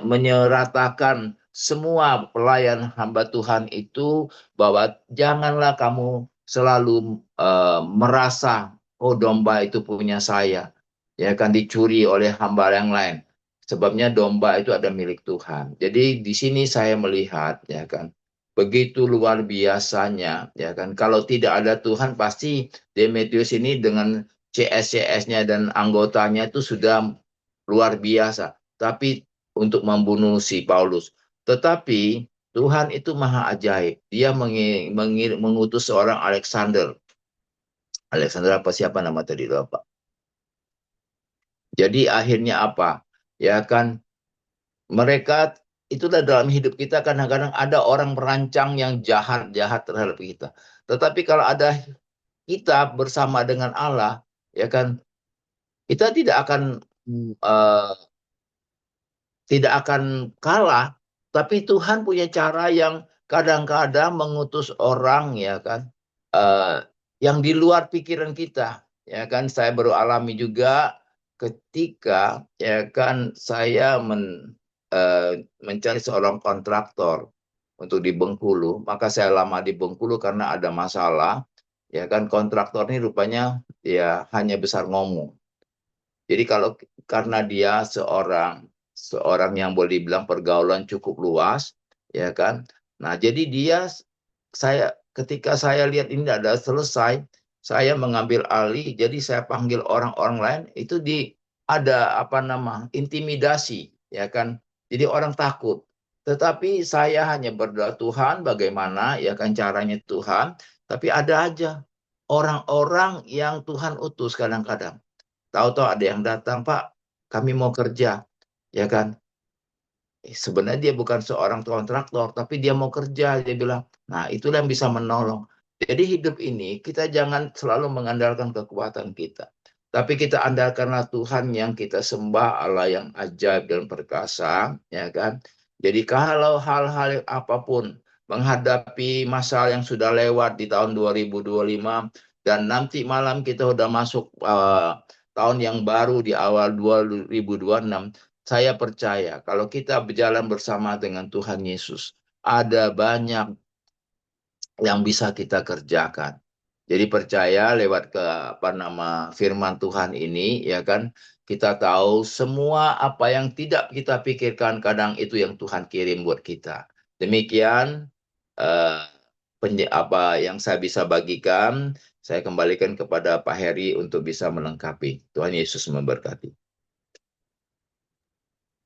menyeratakan semua pelayan hamba Tuhan itu, bahwa janganlah kamu selalu merasa, oh domba itu punya saya, ya kan, dicuri oleh hamba yang lain. Sebabnya domba itu ada milik Tuhan. Jadi di sini saya melihat ya kan, begitu luar biasanya ya kan. Kalau tidak ada Tuhan pasti Demetrius ini dengan CS-CS-nya dan anggotanya itu sudah luar biasa. Tapi untuk membunuh si Paulus. Tetapi Tuhan itu maha ajaib. Dia mengutus seorang Alexander. Alexander apa siapa nama tadi lupa. Jadi akhirnya apa? Ya kan mereka itulah dalam hidup kita kadang-kadang ada orang merancang yang jahat-jahat terhadap kita. Tetapi kalau ada kita bersama dengan Allah, ya kan, kita eh, tidak akan kalah. Tapi Tuhan punya cara yang kadang-kadang mengutus orang, ya kan, eh, yang di luar pikiran kita, ya kan. Saya baru alami juga ketika, ya kan, saya mencari seorang kontraktor untuk di Bengkulu, maka saya lama di Bengkulu karena ada masalah, ya kan. Kontraktor ini rupanya ya hanya besar ngomong. Jadi kalau karena dia seorang seorang yang boleh dibilang pergaulan cukup luas, ya kan. Nah, jadi ketika saya lihat ini ada selesai, saya mengambil alih, jadi saya panggil orang-orang lain itu ada apa nama intimidasi, ya kan. Jadi orang takut. Tetapi saya hanya berdoa Tuhan, bagaimana ya kan caranya Tuhan. Tapi ada aja orang-orang yang Tuhan utus kadang-kadang. Tahu-tahu ada yang datang, Pak, kami mau kerja, ya kan? Sebenarnya dia bukan seorang kontraktor, tapi dia mau kerja, dia bilang. Nah, itulah yang bisa menolong. Jadi hidup ini kita jangan selalu mengandalkan kekuatan kita. Tapi kita andalkanlah Tuhan yang kita sembah, Allah yang ajaib dan perkasa, ya kan? Jadi kalau hal-hal apapun menghadapi masalah yang sudah lewat di tahun 2025 dan nanti malam kita udah masuk tahun yang baru di awal 2026, saya percaya kalau kita berjalan bersama dengan Tuhan Yesus, ada banyak yang bisa kita kerjakan. Jadi percaya lewat ke apa nama firman Tuhan ini ya kan kita tahu semua apa yang tidak kita pikirkan kadang itu yang Tuhan kirim buat kita. Demikian eh, apa yang saya bisa bagikan, saya kembalikan kepada Pak Heri untuk bisa melengkapi. Tuhan Yesus memberkati.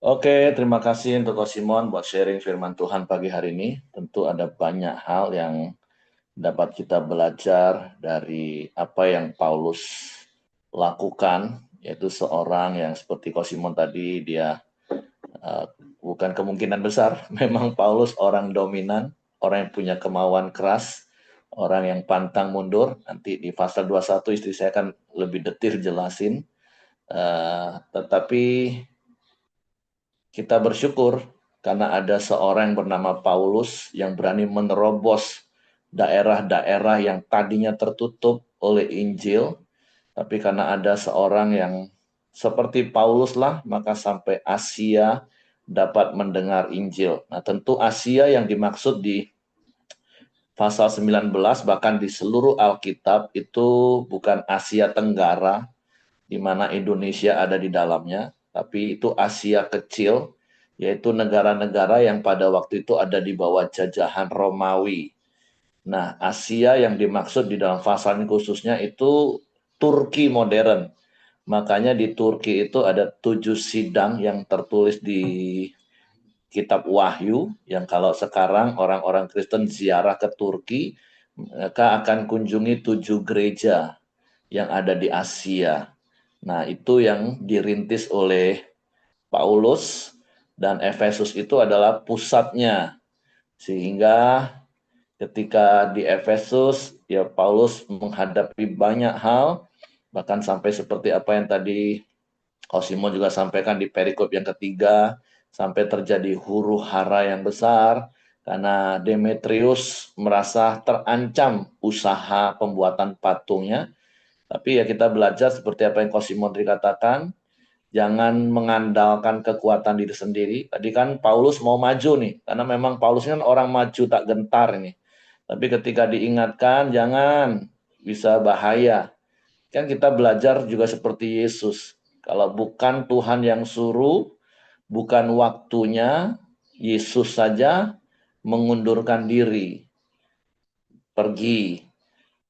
Oke, terima kasih untuk Ko Simon buat sharing firman Tuhan pagi hari ini. Tentu ada banyak hal yang dapat kita belajar dari apa yang Paulus lakukan, yaitu seorang yang seperti Ko Simon tadi, dia uh, bukan kemungkinan besar, memang Paulus orang dominan, orang yang punya kemauan keras, orang yang pantang mundur. Nanti di pasal 21 istri saya akan lebih detil jelasin. Tetapi kita bersyukur karena ada seorang yang bernama Paulus yang berani menerobos daerah-daerah yang tadinya tertutup oleh Injil, tapi karena ada seorang yang seperti Paulus lah, maka sampai Asia dapat mendengar Injil. Nah, tentu Asia yang dimaksud di pasal 19 bahkan di seluruh Alkitab itu bukan Asia Tenggara di mana Indonesia ada di dalamnya, tapi itu Asia kecil, yaitu negara-negara yang pada waktu itu ada di bawah jajahan Romawi. Nah, Asia yang dimaksud di dalam pasal ini khususnya itu Turki modern. Makanya di Turki itu ada 7 sidang yang tertulis di kitab Wahyu, yang kalau sekarang orang-orang Kristen ziarah ke Turki, mereka akan kunjungi 7 gereja yang ada di Asia. Nah, itu yang dirintis oleh Paulus, dan Efesus itu adalah pusatnya. Sehingga ketika di Efesus, ya Paulus menghadapi banyak hal, bahkan sampai seperti apa yang tadi Simon juga sampaikan di perikop yang ketiga, sampai terjadi huru hara yang besar, karena Demetrius merasa terancam usaha pembuatan patungnya. Tapi ya kita belajar seperti apa yang Simon dikatakan, jangan mengandalkan kekuatan diri sendiri. Tadi kan Paulus mau maju nih, karena memang Paulus kan orang maju tak gentar ini. Tapi ketika diingatkan, jangan, bisa bahaya. Kan kita belajar juga seperti Yesus. Kalau bukan Tuhan yang suruh, bukan waktunya Yesus saja mengundurkan diri, pergi.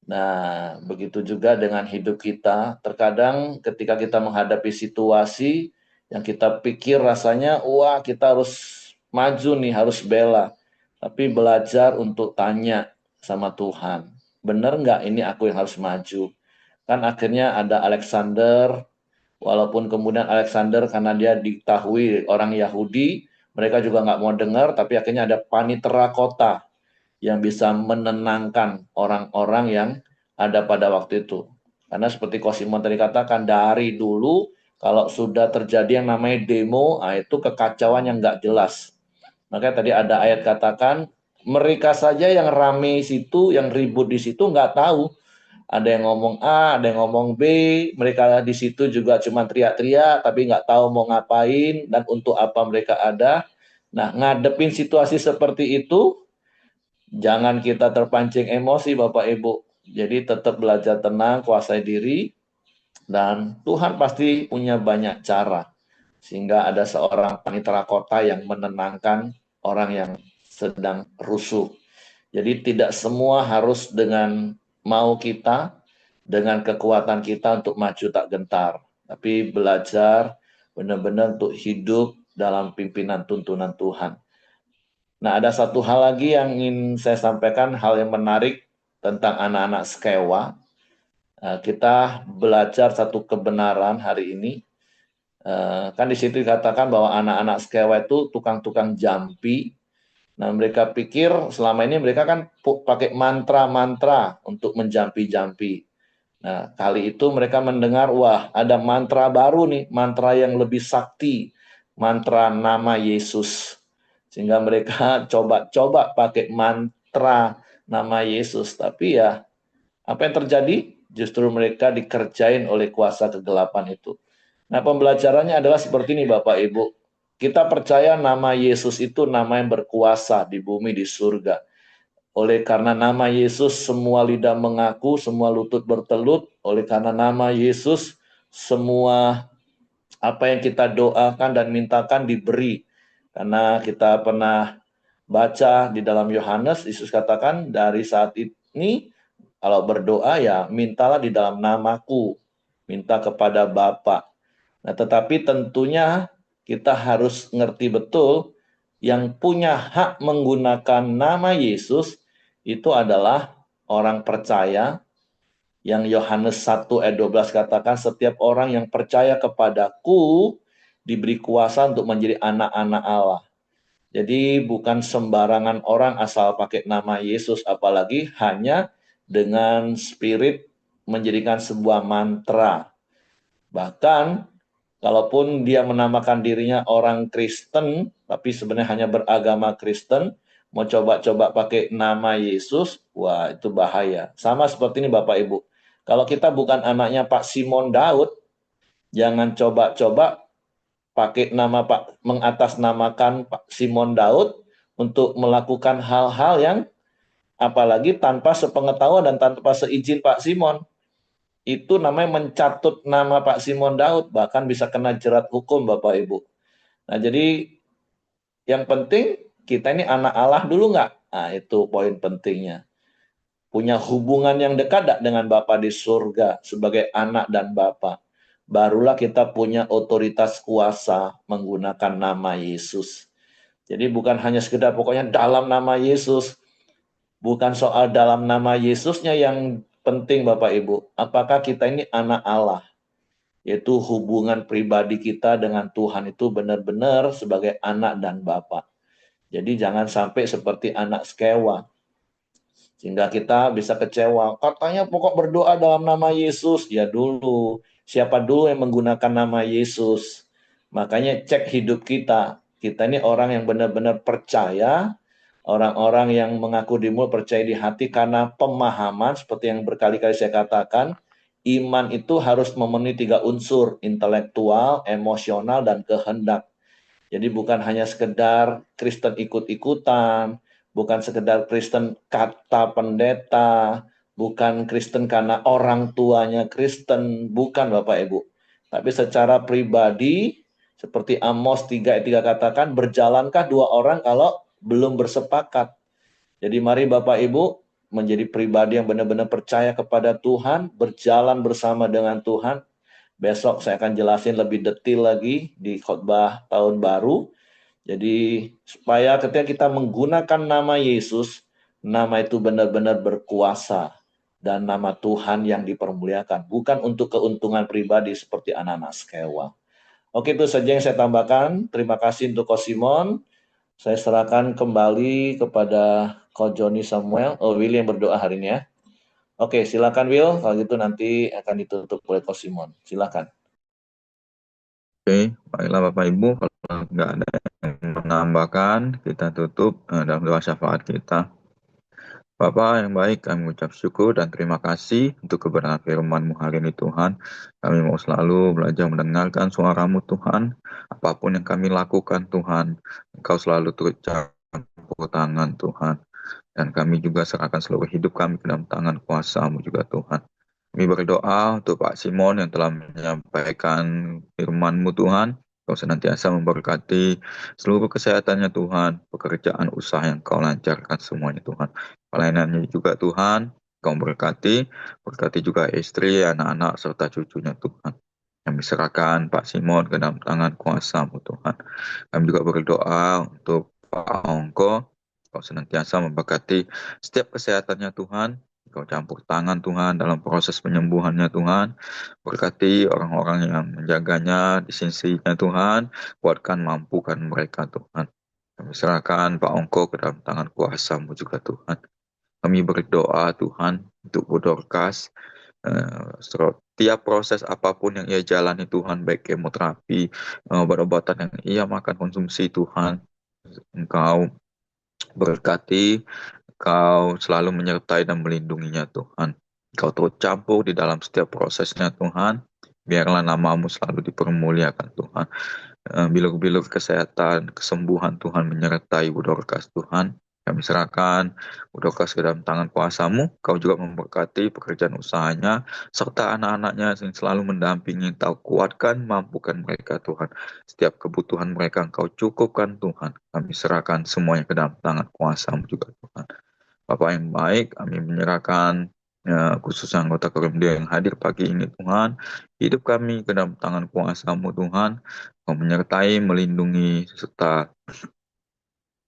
Nah, begitu juga dengan hidup kita. Terkadang ketika kita menghadapi situasi yang kita pikir rasanya, wah kita harus maju nih, harus bela. Tapi belajar untuk tanya sama Tuhan, benar nggak ini aku yang harus maju? Kan akhirnya ada Alexander, walaupun kemudian Alexander karena dia diketahui orang Yahudi, mereka juga nggak mau dengar, tapi akhirnya ada panitera kota yang bisa menenangkan orang-orang yang ada pada waktu itu. Karena seperti Kosimon tadi katakan, dari dulu kalau sudah terjadi yang namanya demo, itu kekacauan yang nggak jelas. Makanya tadi ada ayat katakan, mereka saja yang rame situ, yang ribut di situ nggak tahu. Ada yang ngomong A, ada yang ngomong B, mereka di situ juga cuma teriak-teriak, tapi nggak tahu mau ngapain dan untuk apa mereka ada. Nah, ngadepin situasi seperti itu, jangan kita terpancing emosi Bapak Ibu. Jadi tetap belajar tenang, kuasai diri, dan Tuhan pasti punya banyak cara. Sehingga ada seorang panitera kota yang menenangkan orang yang sedang rusuh. Jadi tidak semua harus dengan mau kita, dengan kekuatan kita untuk maju tak gentar. Tapi belajar benar-benar untuk hidup dalam pimpinan tuntunan Tuhan. Nah, ada satu hal lagi yang ingin saya sampaikan, hal yang menarik tentang anak-anak Skewa. Kita belajar satu kebenaran hari ini. Kan di situ dikatakan bahwa anak-anak Skewa itu tukang-tukang jampi. Nah, mereka pikir selama ini mereka kan pakai mantra-mantra untuk menjampi-jampi. Nah, kali itu mereka mendengar, wah ada mantra baru nih, mantra yang lebih sakti, mantra nama Yesus. Sehingga mereka coba-coba pakai mantra nama Yesus. Tapi ya, apa yang terjadi? Justru mereka dikerjain oleh kuasa kegelapan itu. Nah, pembelajarannya adalah seperti ini Bapak Ibu. Kita percaya nama Yesus itu nama yang berkuasa di bumi, di surga. Oleh karena nama Yesus, semua lidah mengaku, semua lutut bertelut. Oleh karena nama Yesus, semua apa yang kita doakan dan mintakan diberi. Karena kita pernah baca di dalam Yohanes, Yesus katakan, dari saat ini, kalau berdoa ya mintalah di dalam namaku, minta kepada Bapa. Nah, tetapi tentunya kita harus ngerti betul yang punya hak menggunakan nama Yesus itu adalah orang percaya yang Yohanes 1 ayat 12 katakan setiap orang yang percaya kepadaku diberi kuasa untuk menjadi anak-anak Allah. Jadi bukan sembarangan orang asal pakai nama Yesus, apalagi hanya dengan spirit menjadikan sebuah mantra. Bahkan kalaupun dia menamakan dirinya orang Kristen, tapi sebenarnya hanya beragama Kristen, mau coba-coba pakai nama Yesus, wah itu bahaya. Sama seperti ini Bapak Ibu. Kalau kita bukan anaknya Pak Simon Daud, jangan coba-coba pakai nama Pak, mengatasnamakan Pak Simon Daud untuk melakukan hal-hal yang apalagi tanpa sepengetahuan dan tanpa seizin Pak Simon. Itu namanya mencatut nama Pak Simon Daud, bahkan bisa kena jerat hukum Bapak Ibu. Nah, jadi yang penting kita ini anak Allah dulu nggak? Nah, itu poin pentingnya. Punya hubungan yang dekat dengan Bapa di surga sebagai anak dan Bapa. Barulah kita punya otoritas kuasa menggunakan nama Yesus. Jadi bukan hanya sekedar pokoknya dalam nama Yesus. Bukan soal dalam nama Yesusnya yang penting Bapak Ibu. Apakah kita ini anak Allah? Yaitu hubungan pribadi kita dengan Tuhan itu benar-benar sebagai anak dan Bapa. Jadi jangan sampai seperti anak Skewa. Sehingga kita bisa kecewa. Katanya pokok berdoa dalam nama Yesus. Ya dulu. Siapa dulu yang menggunakan nama Yesus? Makanya cek hidup kita. Kita ini orang yang benar-benar percaya. Orang-orang yang mengaku di mulut percaya di hati karena pemahaman seperti yang berkali-kali saya katakan. Iman itu harus memenuhi 3 unsur. Intelektual, emosional, dan kehendak. Jadi bukan hanya sekedar Kristen ikut-ikutan, bukan sekedar Kristen kata pendeta, bukan Kristen karena orang tuanya Kristen, bukan Bapak Ibu. Tapi secara pribadi Seperti Amos 3 ayat 3 katakan, berjalankah dua orang kalau belum bersepakat. Jadi mari Bapak Ibu menjadi pribadi yang benar-benar percaya kepada Tuhan, berjalan bersama dengan Tuhan. Besok saya akan jelasin lebih detail lagi di khotbah tahun baru. Jadi supaya ketika kita menggunakan nama Yesus, nama itu benar-benar berkuasa dan nama Tuhan yang dipermuliakan, bukan untuk keuntungan pribadi seperti anak-anak skewal. Oke, itu saja yang saya tambahkan. Terima kasih untuk Ko Simon. Saya serahkan kembali kepada Ko Joni Samuel. Oh, Will yang berdoa hari ini ya. Oke, silakan Will. Kalau gitu nanti akan ditutup oleh Ko Simon. Silakan. Oke, baiklah Bapak Ibu, kalau nggak ada yang menambahkan, kita tutup dalam doa syafaat kita. Bapa yang baik, kami mengucap syukur dan terima kasih untuk kebenaran firman-Mu hari ini Tuhan. Kami mau selalu belajar mendengarkan suara-Mu Tuhan. Apapun yang kami lakukan Tuhan, Engkau selalu turut campur tangan Tuhan. Dan kami juga serahkan seluruh hidup kami ke dalam tangan kuasa-Mu juga Tuhan. Kami berdoa untuk Pak Simon yang telah menyampaikan firman-Mu Tuhan. Kau senantiasa memberkati seluruh kesehatannya Tuhan, pekerjaan usaha yang Kau lancarkan semuanya Tuhan. Pelayanannya juga Tuhan, Kau berkati juga istri, anak-anak, serta cucunya Tuhan. Kami serahkan Pak Simon ke dalam tangan kuasa-Mu Tuhan. Kami juga berdoa untuk Pak Ongko, Kau senantiasa memberkati setiap kesehatannya Tuhan. Kau campur tangan Tuhan dalam proses penyembuhannya Tuhan. Berkati orang-orang yang menjaganya di sisinya Tuhan. Kuatkan, mampukan mereka Tuhan. Kami serahkan Pak Ongko ke dalam tangan kuasa-Mu juga Tuhan. Kami berdoa Tuhan untuk Bu Dorcas. Setiap proses apapun yang ia jalani Tuhan, baik kemoterapi, obat-obatan yang ia makan konsumsi Tuhan. Engkau berkati, Kau selalu menyertai dan melindunginya Tuhan. Kau turut campur di dalam setiap prosesnya Tuhan. Biarlah namamu selalu dipermuliakan Tuhan. Bilur-bilur kesehatan, kesembuhan Tuhan menyertai Bu Dorcas Tuhan. Kami serahkan Bu Dorcas ke dalam tangan kuasa-Mu. Kau juga memberkati pekerjaan usahanya, serta anak-anaknya yang selalu mendampingi. Kau kuatkan, mampukan mereka Tuhan. Setiap kebutuhan mereka Engkau cukupkan Tuhan. Kami serahkan semuanya ke dalam tangan kuasa-Mu juga Tuhan. Bapak yang baik, kami menyerahkan khusus anggota Korimdia yang hadir pagi ini Tuhan. Hidup kami ke dalam tangan kuasa-Mu Tuhan. Kau menyertai, melindungi, serta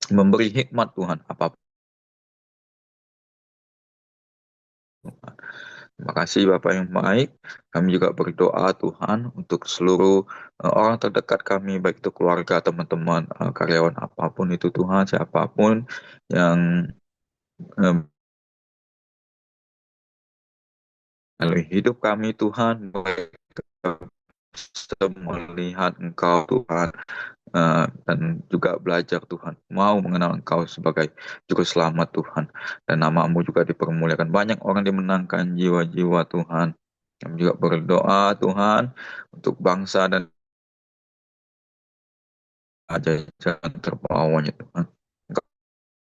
memberi hikmat Tuhan apapun. Terima kasih Bapak yang baik. Kami juga berdoa Tuhan untuk seluruh orang terdekat kami, baik itu keluarga, teman-teman, karyawan apapun itu Tuhan, siapapun yang melalui hidup kami Tuhan, mereka bisa melihat Engkau Tuhan, dan juga belajar Tuhan, mau mengenal Engkau sebagai Juru Selamat Tuhan, dan nama-Mu juga dipermuliakan. Banyak orang dimenangkan jiwa-jiwa Tuhan. Kami juga berdoa Tuhan untuk bangsa dan jajaran terbawahnya Tuhan.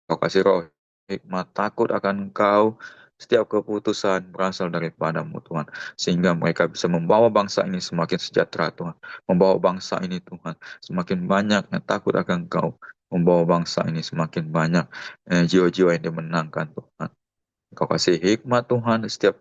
Engkau kasih roh hikmat takut akan Engkau. Setiap keputusan berasal daripadamu Tuhan. Sehingga mereka bisa membawa bangsa ini semakin sejahtera Tuhan. Membawa bangsa ini Tuhan semakin banyak yang takut akan Engkau. Membawa bangsa ini semakin banyak jiwa-jiwa yang dimenangkan Tuhan. Engkau kasih hikmat Tuhan setiap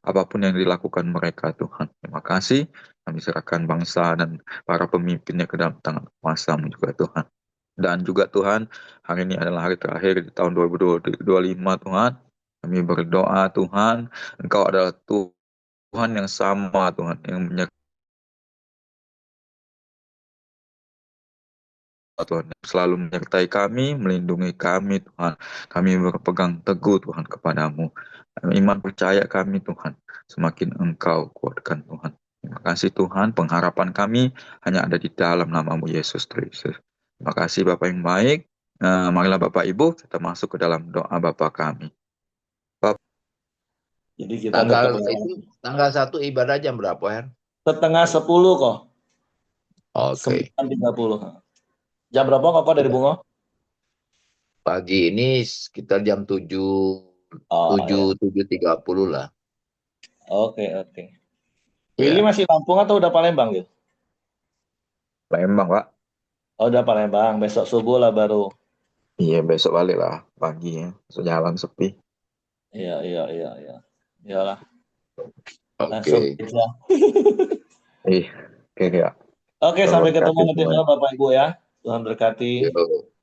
apapun yang dilakukan mereka Tuhan. Terima kasih. Kami serahkan bangsa dan para pemimpinnya ke dalam tangan kuasa-Mu juga Tuhan. Dan juga Tuhan, hari ini adalah hari terakhir di tahun 2025 Tuhan. Kami berdoa Tuhan, Engkau adalah Tuhan yang sama Tuhan, yang Tuhan selalu menyertai kami, melindungi kami Tuhan. Kami berpegang teguh Tuhan kepadamu. Iman percaya kami Tuhan, semakin Engkau kuatkan Tuhan. Terima kasih Tuhan, pengharapan kami hanya ada di dalam namamu Yesus Kristus. Terima kasih Bapak yang baik. Marilah Bapak Ibu kita masuk ke dalam doa Bapak kami. Jadi kita ketemu Tanggal 1 ibadah jam berapa, Her? setengah 10 kok. Oke. 9.30. Jam berapa kok dari Bungo? Pagi ini sekitar jam 7.30 lah. Oke. Ya. Willy masih Lampung atau udah Palembang gitu? Lembang, Pak. Oh, udah Palembang. Besok subuh lah baru. Iya, besok balik lah paginya. So, jalan sepi. Iya, iya, iya, iya. Iyalah, langsung Oke. aja. Oke, ya. Oke, Tuhan sampai ketemu berkati nanti semuanya. malam Bapak Ibu ya. Tuhan berkati. Yuk.